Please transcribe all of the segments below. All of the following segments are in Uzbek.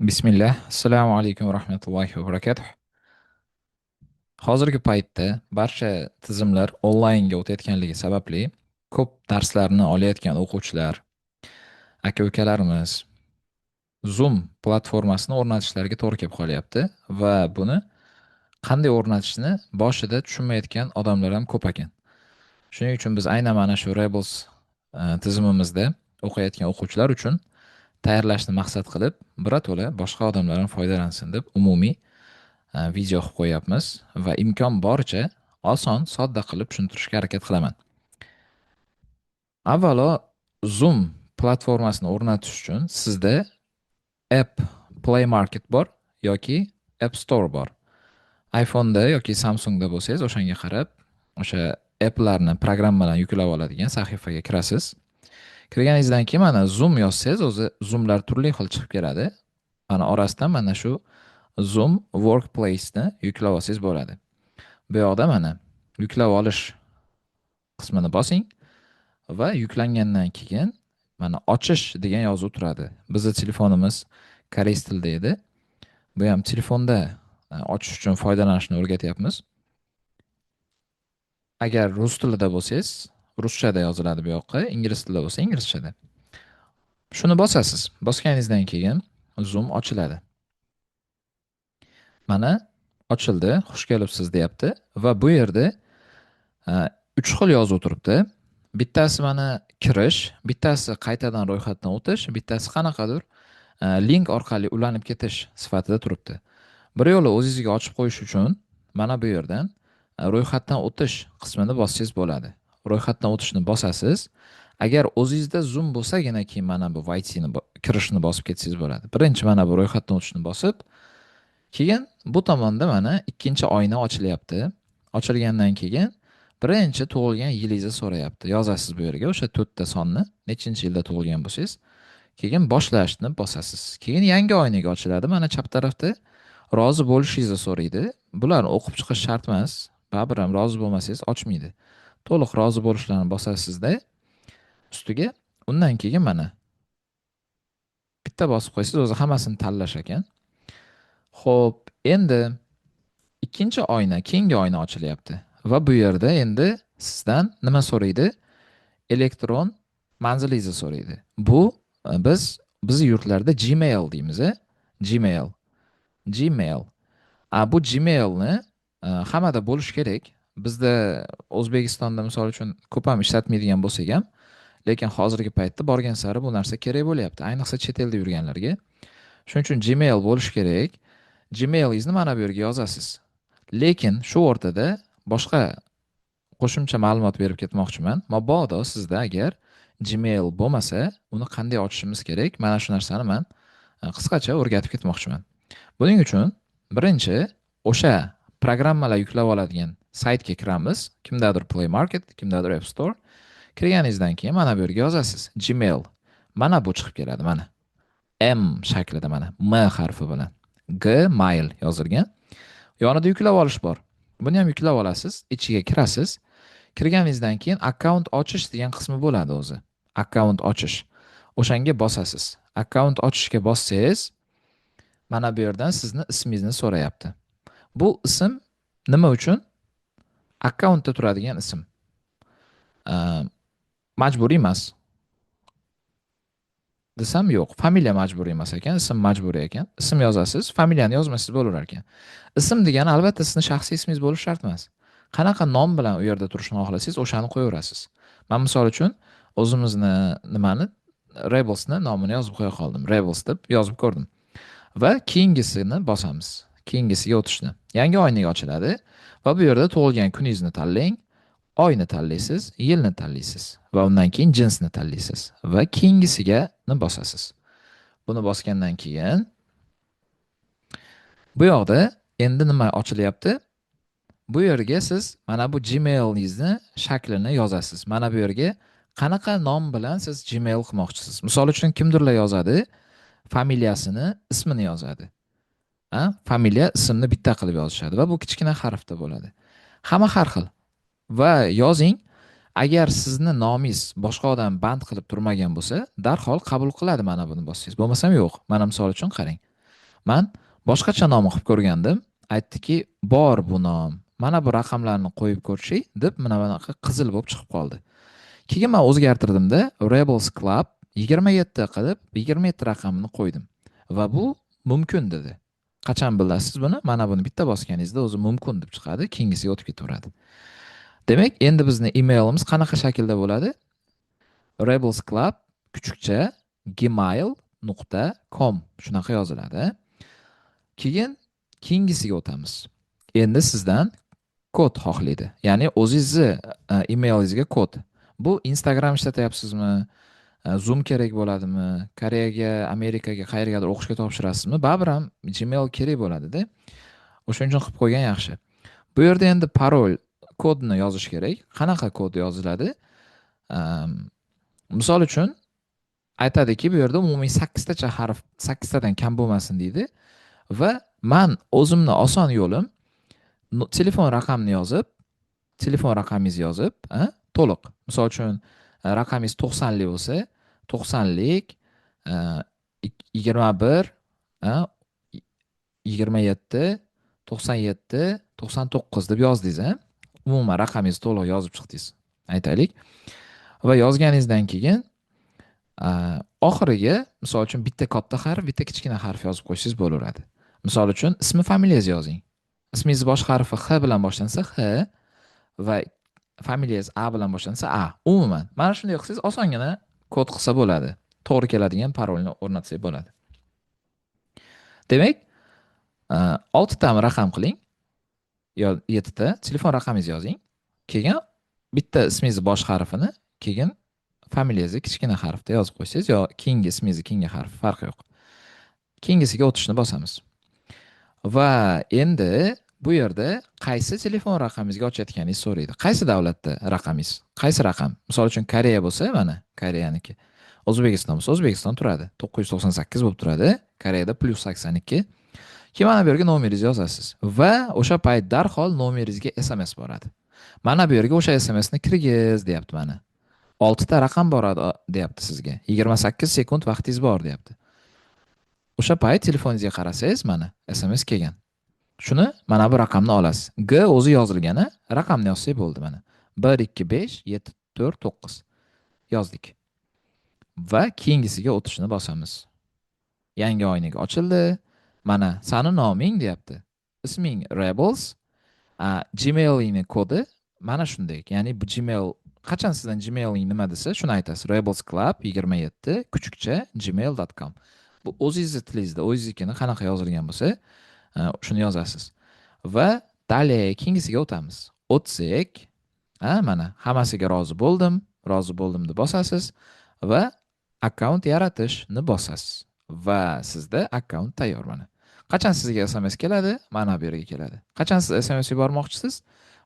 Bismillah. Assalomu alaykum va rahmatullohi va barakatuh. Hozirgi paytda barcha tizimlar onlaynga o'tayotganligi sababli ko'p darslarni olayotgan o'quvchilar, aka-ukalarimiz Zoom platformasini o'rnatishlariga to'g'ri kelib qolyapti va buni qanday o'rnatishni boshida tushunmayotgan odamlar ham ko'p ekan. Shuning uchun biz aynan mana shu Rebels tizimimizda o'qiyotgan o'quvchilar uchun tayyorlashni maqsad qilib, birato'la boshqa odamlar ham foydalansin deb umumiy video qilib qo'yapmiz va imkon boricha oson, sodda qilib tushuntirishga harakat qilaman. Avvalo, Zoom platformasini o'rnatish uchun sizda App Play Market bor yoki App Store bor. iPhone'da yoki Samsung'da bo'lsangiz, o'shanga qarab, o'sha applarni, programmalarni yuklab oladigan sahifaga kirasiz. Kirganingizdan keyin mana Zoom yozsangiz, o'zi Zoomlar turli xil chiqib keladi. Mana orasidan mana shu Zoom Workplace'ni yuklab olsangiz bo'ladi. Bu yoqda mana yuklab olish qismini bosing va yuklangandan keyin mana ochish degan yozuv turadi. Bizning telefonimiz koreys tilida edi. Bu ham telefonda ochish uchun foydalanishni o'rgatyapmiz. Agar rus tilida bo'lsangiz, ruschada yoziladi bu yoqqa, ingliz tilida bo'lsa inglizchada. Shuni bosasiz. Bosganingizdan keyin Zoom ochiladi. Mana ochildi, xush kelibsiz deyapti va bu yerda 3 xil yozuv turibdi. Bittasi mana kirish, bittasi qaytadan ro'yxatdan o'tish, bittasi qanaqadir link orqali ulanib ketish sifatida turibdi. Bir yo'li o'zingizga ochib qo'yish uchun mana bu yerdan ro'yxatdan o'tish qismini bossangiz bo'ladi. Ro'yxatdan o'tishni bosasiz. Agar o'zingizda Zoom bo'lsagina keyin mana bu VIT'ni kirishni bosib ketsangiz bo'ladi. Birinchi mana bu ro'yxatdan o'tishni bosib, keyin bu tomonda mana ikkinchi oyna ochilyapti. Ochilgandan keyin birinchi tug'ilgan yilingizni so'rayapti. Yozasiz bu yerga o'sha 4 ta sonni, nechinchi yilda tug'ilgan bo'lsangiz, keyin boshlashni bosasiz. Keyin yangi oynaga ochiladi. Mana chap tarafda rozi bo'lishingizni so'raydi. Bularni o'qib chiqish shart emas. Baribir ham rozi bo'lmasangiz ochmaydi. To'liq rozi bo'lishlarni bosasizda ustiga, undan keyin mana bitta bosib qo'yasiz, o'zi hammasini tanlash ekan. Xo'p, endi ikkinchi oyna, keyingi oyna ochilyapti. Va bu yerda endi sizdan nima so'raydi? Elektron manzilingizni so'raydi. Bu biz yurtlarda Gmail deymiz, Gmail. Gmail. Bu Gmailni hammada bo'lish kerak. Bizda O'zbekistonda misol uchun ko'p ham ishlatmaydigan bo'lsak ham, lekin hozirgi paytda borgan sari bu narsa kerak bo'lyapti. Ayniqsa chet elda yurganlarga. Shuning uchun Gmail bo'lish kerak. Gmailingizni mana bu yerga yozasiz. Lekin shu o'rtada boshqa qo'shimcha ma'lumot berib ketmoqchiman. Mabodo sizda agar Gmail bo'lmasa, uni qanday ochishimiz kerak? Mana shu narsani men qisqacha o'rgatib ketmoqchiman. Buning uchun birinchi o'sha programmalar yuklab oladigan saytga kiramiz. Kimdadir Play Market, kimdadir App Store. Kirganingizdan keyin mana bu yerga yozasiz. Gmail. Mana bu chiqib keladi mana. M shaklida mana M harfi bilan. Gmail yozilgan. Yonida yuklab olish bor. Buni ham yuklab olasiz, ichiga kirasiz. Kirganingizdan keyin akkaunt ochish degan qismi bo'ladi o'zi. Akkaunt ochish. O'shanga bosasiz. Akkaunt ochishga bossangiz, mana bu yerdan sizni ismingizni so'rayapti. Bu ism nima uchun? Akkauntda turadigan ism. Majburiy emas. Desam yo'q, familiya majburiy emas ekan, ism majburiy ekan. Ism yozasiz, familiyani yozmasangiz bo'lar ekan. Ism degani albatta sizning shaxsiy ismingiz bo'lishi shart emas. Qanaqa nom bilan u yerda turishni xohlasangiz, o'shani qo'yaverasiz. Men misol uchun o'zimizni Rebelsni nomini yozib qo'ya qoldim. Rebels deb yozib ko'rdim. Va keyingisini bosamiz. Keyingisiga o'tishni. Yangi oynaga ochiladi va bu yerda tug'ilgan kuningizni tanlang, oyni tanlaysiz, yilni tanlaysiz va undan keyin jinsni tanlaysiz va keyingisiga bosasiz. Buni bosgandan keyin bu yoqda endi nima ochilyapti? Bu yerga siz mana bu Gmailingizni shaklini yozasiz. Mana bu yerga qanaqa nom bilan siz Gmail qilmoqchisiz? Misol uchun kimdirlar yozadi, familiyasini, ismini yozadi. Familiya, ismni bitta qilib yozishadi va bu kichkina harfda bo'ladi. Hamma har xil. Va yozing, agar sizni nomingiz boshqa odam band qilib turmagan bo'lsa, darhol qabul qiladi mana buni bossangiz. Bo'lmasam yo'q. Mana misol uchun qarang. Man boshqacha nom qilib ko'rgandim. Aytdiki, bor bu nom. Mana bu raqamlarni qo'yib ko'rishing deb mana bunaqa qizil bo'lib chiqib qoldi. Keyin men o'zgartirdimda Rebels Club 27 qilib 27 raqamini qo'ydim. Va bu mumkin dedi. Qachon bilasiz buni? Mana buni bitta bosganingizda o'zi mumkin deb chiqadi, keyingisiga o'tib ketaveradi. Demak, endi bizni emailimiz qanaqa shaklda bo'ladi? Rebels Club kuchukcha gmail.com shunaqa yoziladi. Keyin keyingisiga o'tamiz. Endi sizdan kod xohlaydi. Ya'ni o'zingizni emailingizga kod. Bu Instagram ishlatyapsizmi? Zoom kerak bo'ladimi? Koreyaga, Amerikaga, qayergadir o'qishga topshirasizmi? Baribir ham Gmail kerak bo'ladi-da. O'shuning uchun qilib qo'ygan yaxshi. Bu yerda endi parol kodni yozish kerak. Qanaqa kod yoziladi? Misol uchun aytadiki, bu yerda umumiy 8 tacha harf, 8 tadan kam bo'lmasin deydi. Va men o'zimni oson yo'lim telefon raqamini yozib, telefon raqamingizni yozib, to'liq. Misol uchun raqamingiz 90 lik bo'lsa, 90 lik 21 27 97 99 deb yozdingiz, umuman raqamingizni to'liq yozib chiqdingiz. Aytaylik. Va yozganingizdan keyin oxiriga misol uchun bitta katta harf, bitta kichkina harf yozib qo'ysangiz bo'laveradi. Misol uchun ismi familiyangizni yozing. Ismingiz bosh harfi X bilan boshlansa X va familiyangiz A bilan boshlansa A. Umuman mana shunday qilsangiz osongina kod qilsa bo'ladi. To'g'ri keladigan parolni o'rnatsangiz bo'ladi. Demak, 6 ta raqam qiling. Yo 7 ta telefon raqamingizni yozing. Keyin bitta ismingiz bosh harfini, keyin familiyangizni kichkina harfda yozib qo'ysangiz yo keyingi ismingizni keyingi harfi farqi yo'q. Keyingisiga o'tishni bosamiz. Va endi bu yerda qaysi telefon raqamingizga ochayotganingizni so'raydi. Qaysi davlatda raqamingiz? Qaysi raqam? Misol uchun Koreya bo'lsa, mana Koreyaniki. O'zbekiston bo'lsa, O'zbekiston turadi. 998 bo'lib turadi. Koreyada +82. Keyin mana bu yerga nomeringizni yozasiz va o'sha payt darhol nomeringizga SMS boradi. Mana bu yerga o'sha SMSni kirgiz, deyapti mana. 6 ta raqam boradi, deyapti sizga. 28 sekund vaqtingiz bor, deyapti. O'sha payt telefoningizga qarasangiz, mana SMS kelgan. Shuni mana bu raqamni olasiz. G o'zi yozilgani, raqamni yozsak bo'ldi mana. 1 2 5 7 4 9 yozdik. Va keyingisiga o'tishni bosamiz. Yangi oynik ochildi. Mana sani noming deyapti. Isming Rebels. Gmailingni kodi mana shunday. Ya'ni bu Gmail qachon sizdan Gmailing nima desa, shuni aytasiz. Rebels Club 27 kuchukcha gmail.com. Bu o'zingizning tilingizda, o'zingiznikini qanaqa yozilgan bo'lsa, shuni yozasiz. Va dalya keyingisiga o'tamiz. O'tsak, mana hammasiga rozi bo'ldim deb bosasiz va akkaunt yaratishni bosasiz. Va sizda akkaunt tayyor mana. Qachon sizga SMS keladi? Mana bu yerga keladi. Qachon siz SMS yubormoqchisiz?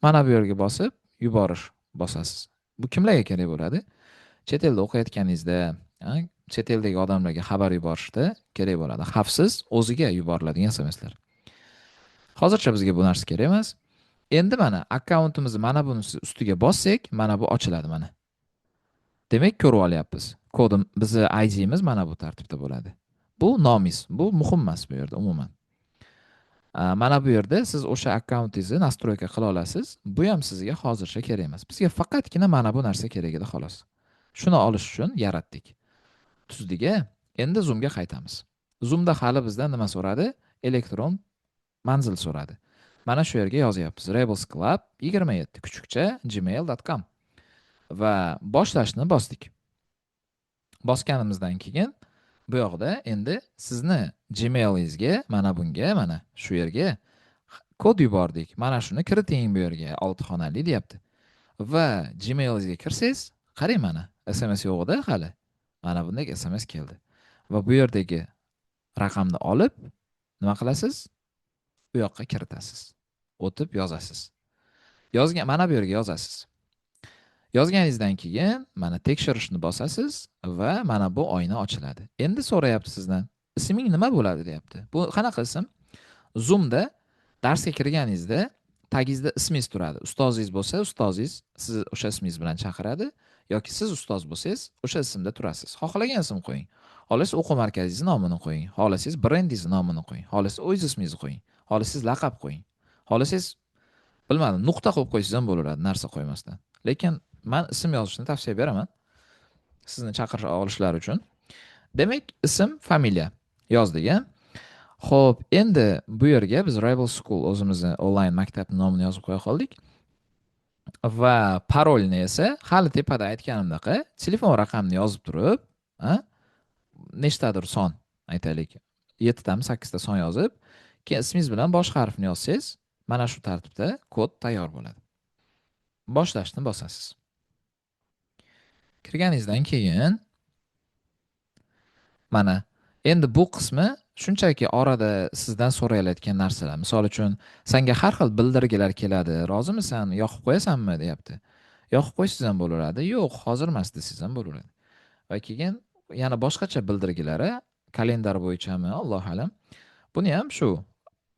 Mana bu yerga bosib yuborish bosasiz. Bu kimlarga kerak bo'ladi? Chet elda o'qiyotganingizda, chet eldagi odamlarga xabar yuborishda kerak bo'ladi. Xavfsiz o'ziga yuboriladigan SMSlar. Hozircha bizga bu narsa kerak emas. Endi mana akkauntimizni mana buni ustiga bossak, mana bu ochiladi mana. Demak, ko'rib olyapmiz. Kodim, bizni ID'miz mana bu tartibda bo'ladi. Bu nomingiz. Bu muhim emas bu yerda umuman. Mana bu yerda siz o'sha akkauntingizni nastroyka qila olasiz. Bu ham sizga hozircha kerak emas. Bizga faqatgina mana bu narsa kerak edi xolos. Shuni olish uchun yaratdik. Tuzdiga endi Zoomga qaytamiz. Zoomda hali bizdan nima so'radi? Elektron manzil so'radi. Mana shu yerga yozyapmiz. Rebels Club 27 kuchukcha gmail.com va boshlashni bosdik. Bosganimizdan keyin bu yoqda endi sizni Gmailingizga mana bunga, mana shu yerga kod yubordik. Mana shuni kiriting bu yerga 6 xonali deyapti. Va Gmailingizga kirsangiz, qarang mana SMS yo'q-da hali. Mana bunday SMS keldi. Va bu yerdagi raqamni olib nima qilasiz? Bu yoqqa kiritasiz. O'tib yozasiz. Mana bu yerga yozasiz. Yozganingizdan keyin mana tekshirishni bosasiz va mana bu oyna ochiladi. Endi so'rayapti sizdan, isming nima bo'ladi deyapti. Bu qanaqa ism? Zoomda darsga kirganingizda tagingizda ismingiz turadi. Ustozingiz bo'lsa, ustozingiz sizni o'sha ismingiz bilan chaqiradi yoki siz ustoz bo'lsangiz, o'sha ismda turasiz. Xohlagan ism qo'ying. Xohlasangiz o'quv markazingiz nomini qo'ying. Xohlasangiz brendingiz nomini qo'ying. Xohlasangiz o'z ismingizni qo'ying. Xohlasangiz laqab qo'ying. Xohlasangiz bilmadim, nuqta qo'yib qo'ysangiz ham bo'laveradi, narsa qo'ymasdan. Lekin men ism yozishni tavsiya beraman sizni chaqira olishlari uchun. Demak, ism, familiya yozdik, a? Xo'p, endi bu yerga biz Rebel School o'zimizni onlayn maktabning nomini yozib qo'ya qoldik. Va parolni esa hali tepada aytganimdaqa telefon raqamini yozib turib, nechtadir son aytaylik, 7 tami 8 ta son yozib, keyin ismingiz bilan bosh harfni yozsangiz, mana shu tartibda kod tayyor bo'ladi. Boshlashni bosasiz. Kirganingizdan keyin mana endi bu qismi shunchaki orada sizdan so'rayilayotgan narsalar. Misol uchun, senga har xil bildirgilar keladi. Rozimisan, yoqib qo'yasanmi deyapti. Yoqib qo'ysangiz ham bo'laveradi. Yo'q, hozir emas desangiz ham bo'laveradi. Va keyin yana boshqacha bildirgilari kalendar bo'yichami, Alloh alam. Buni ham shu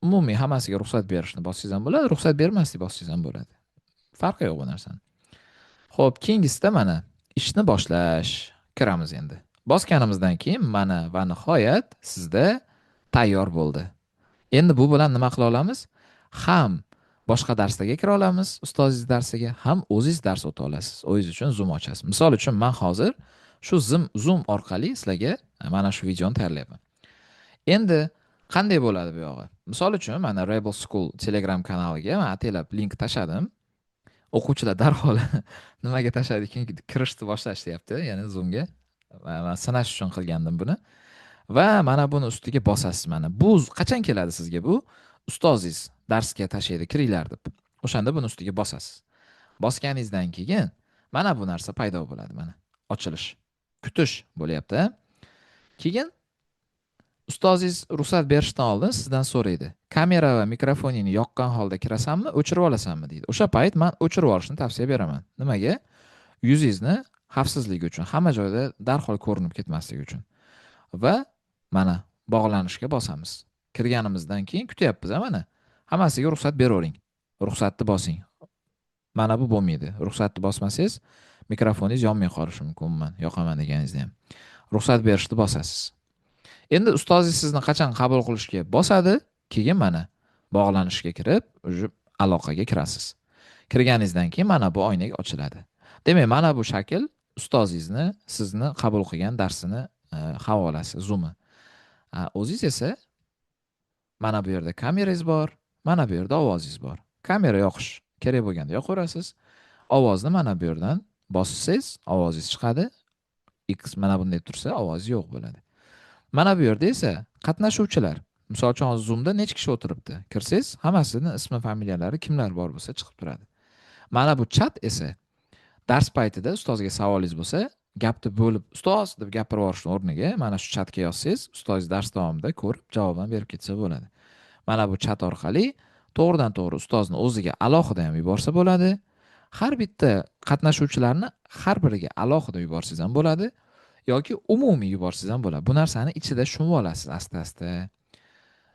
umumiy hammasiga ruxsat berishni bossangiz ham bo'ladi, ruxsat bermaslik bossangiz ham bo'ladi. Farqi yo'q bu narsani. Xo'p, keyingisida mana ishni boshlash kiramiz endi. Bosganimizdan keyin mana va nihoyat sizda tayyor bo'ldi. Endi bu bilan nima qila olamiz? Ham boshqa darslarga kira olamiz, ustozingiz darsiga, ham o'zingiz dars o'ta olasiz. O'zingiz uchun Zoom ochasiz. Misol uchun men hozir shu Zoom orqali sizlarga mana shu videoni tayyorlayapman. Endi qanday bo'ladi bu yog'i? Misol uchun mana Rebel School Telegram kanaliga men ataylab link tashladim. O'quvchilar darhol nimaga tashladi ekan, kirishni boshlashyapti, ya'ni Zoomga. Men sinash uchun qilgandim buni. Va mana buni ustiga bosasiz mana. Bu qachon keladi sizga bu? Ustozingiz darsga tashlaydi, kiringlar deb. O'shanda buni ustiga bosasiz. Bosganingizdan keyin mana bu narsa paydo bo'ladi mana. Ochilish, kutish bo'lyapti. Keyin ustozingiz ruxsat berishdan oldin sizdan so'raydi. Kamera va mikrofoningni yoqqan holda kirasanmi, o'chirib olasanmi deydi. O'sha payt men o'chirib olishni tavsiya beraman. Nimaga? Yuzingizni xavfsizligi uchun, hamma joyda darhol ko'rinib ketmasligi uchun. Va mana bog'lanishga bosamiz. Kirganimizdan keyin kutyapmiz, mana. Hammasiga ruxsat beravering. Ruxsatni bosing. Mana bu bo'lmaydi. Ruxsatni bosmasangiz, mikrofoningiz yonmay qolishi mumkin umuman, yoqaman deganingizda ham. Ruxsat berishni bosasiz. Endi ustozingiz sizni qachon qabul qilishga bosadi, keyin mana bog'lanishga kirib, aloqaga kirasiz. Kirganingizdan keyin mana bu oynak ochiladi. Demak, mana bu shakl ustozingizni sizni qabul qilgan darsini havolasi, Zoom'i. O'zingiz esa mana bu yerda kamerangiz bor, mana bu yerda ovozingiz bor. Kamera yoqish kerak bo'lganda yoqaverasiz. Ovozni mana bu yerdan bossangiz, ovozingiz chiqadi. X mana bunday tursa, ovoz yo'q bo'ladi. Mana bu yerda esa qatnashuvchilar, misol uchun Zoomda necha kishi o'tiribdi? Kirsangiz, hammasining ismi, familiyalari, kimlar bor bo'lsa chiqib turadi. Mana bu chat esa dars paytida ustozga savolingiz bo'lsa, gapni bo'lib, ustoz deb gapirib yuborishning o'rniga mana shu chatga yozsangiz, ustoz dars davomida ko'rib javoban berib ketsa bo'ladi. Mana bu chat orqali to'g'ridan to'g'ri ustozni o'ziga alohida ham yuborsa bo'ladi. Har bitta qatnashuvchilarni har biriga alohida yuborsangiz ham bo'ladi. Yoki umumiy yuborsangiz ham bo'ladi. Bu narsani ichida shumib olasiz asta-asta.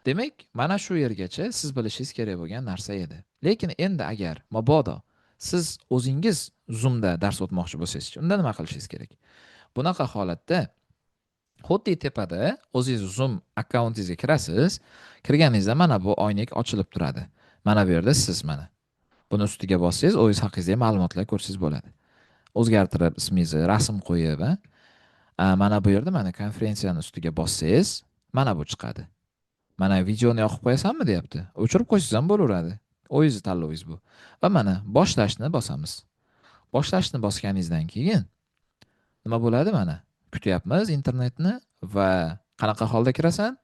Demak, mana shu yergacha siz bilishingiz kerak bo'lgan narsa edi. Lekin endi agar mabodo siz o'zingiz Zoomda dars o'tmoqchi bo'lsangiz, unda nima qilishingiz kerak? Bunaqa holatda xuddi tepada o'zingiz Zoom akkauntingizga kirasiz. Kirganingizda mana bu oynak ochilib turadi. Mana bu yerda siz mana. Buni ustiga bossangiz, o'zingiz haqingizda ma'lumotlar ko'rsangiz bo'ladi. O'zgartirib ismingizni, rasm qo'yib va mana bu yerda mana konferensiyani ustiga bossangiz, mana bu chiqadi. Mana videoni yoqib qo'yasanmi deyapti. O'chirib qo'ysangiz ham bo'laveradi. O'zingiz tanlovingiz bu. Va mana boshlashni bosamiz. Boshlashni bosganingizdan keyin nima bo'ladi mana? Kutyapmiz internetni va qanaqa holda kirasan?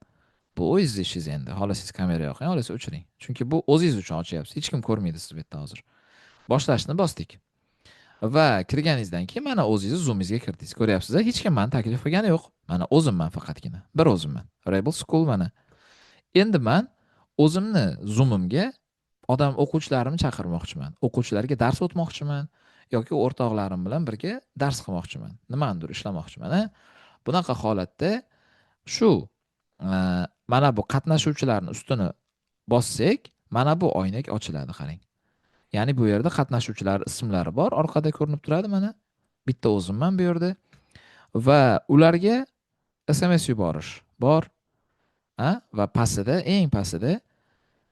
Bu o'zingiz ishingiz endi. Xohlasangiz kamera yoqing, xohlasangiz o'chiring. Chunki bu o'zingiz uchun ochyapsiz. Hech kim ko'rmaydi siz bu yerda hozir. Boshlashni bosdik. Va kirganingizdan keyin mana o'zingiz Zoom'ingizga kirdingiz. Ko'ryapsiz, hech kim meni taklif qilgani yo'q. Mana o'zimman faqatgina. Bir o'zimman. Rebel School mana. Endi men o'zimni Zoom'imga odam o'quvchilarimni chaqirmoqchiman. O'quvchilarga dars o'tmoqchiman yoki o'rtoqlarim bilan birga dars qilmoqchiman. Nimanidir ishlamoqchiman. Bunaqa holatda shu mana bu qatnashuvchilarning ustini bossak, mana bu oynak ochiladi, qarang. Ya'ni bu yerda qatnashuvchilar ismlari bor, orqada ko'rinib turadi mana. Bitta o'zimman bu yerda va ularga SMS yuborish bor, va pastida, eng pastida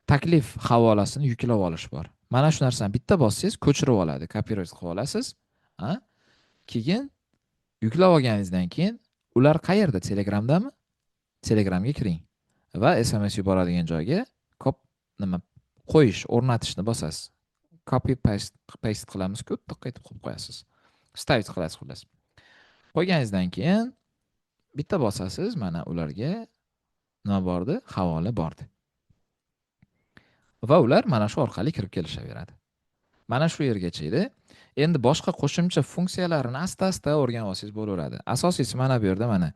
taklif havolasini yuklab olish bor. Mana shu narsani bitta bossangiz ko'chirib oladi, kopировать qilib olasiz. A? Keyin yuklab olganingizdan keyin ular qayerda? Telegramdami? Telegramga kiring va SMS yuboradigan joyga kop nima qo'yish, o'rnatishni bosasiz. Copy paste qilamiz-ku, to'qqa etib qo'yib qo'yasiz. Stavить qilasiz xullas. Qo'yganingizdan keyin bitta bosasiz, mana ularga nima bordi? Havola bordi. Va ular mana shu orqali kirib kelishaveradi. Mana shu yergacha edi. Endi boshqa qo'shimcha funksiyalarini asta-asta o'rganib olsangiz bo'laveradi. Asosiysi mana bu yerda mana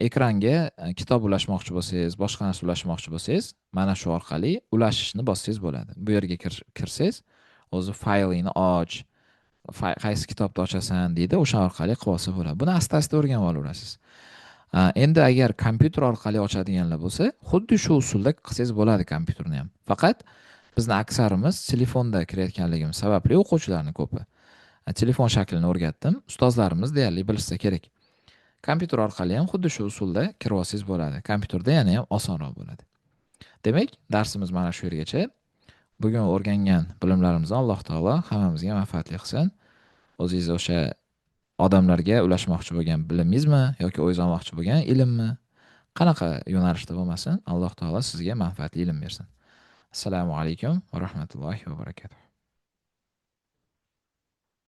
ekranga kitob ulashmoqchi bo'lsangiz, boshqa narsa ulashmoqchi bo'lsangiz, mana shu orqali ulashishni bossangiz bo'ladi. Bu yerga kirsangiz, o'zi faylingni och, qaysi kitobni ochasan deydi, o'sha orqali qilib olsa bo'ladi. Buni asta-asta o'rganib olaverasiz. Endi agar kompyuter orqali ochadiganlar bo'lsa, xuddi shu usulda qilsangiz bo'ladi kompyuterni ham. Faqat bizni aksarimiz telefonda kirayotganligimiz sababli o'quvchilarning ko'pi. Telefon shaklini o'rgatdim. Ustozlarimiz deyarli bilsa kerak. Kompyuter orqali ham xuddi shu usulda kirib olsangiz bo'ladi. Kompyuterda yana ham osonroq bo'ladi. Demak, darsimiz mana shu yergacha. Bugun o'rgangan bilimlarimizni Alloh taolo hammamizga manfaatli qilsin. O'zingiz o'sha odamlarga ulashmoqchi bo'lgan bilimingizmi yoki o'zingiz olmoqchi bo'lgan ilmmi, qanaqa yo'nalishda bo'lmasin, Alloh taolo sizga manfaatli ilm bersin. Assalomu alaykum va rahmatullohi va barakatuh.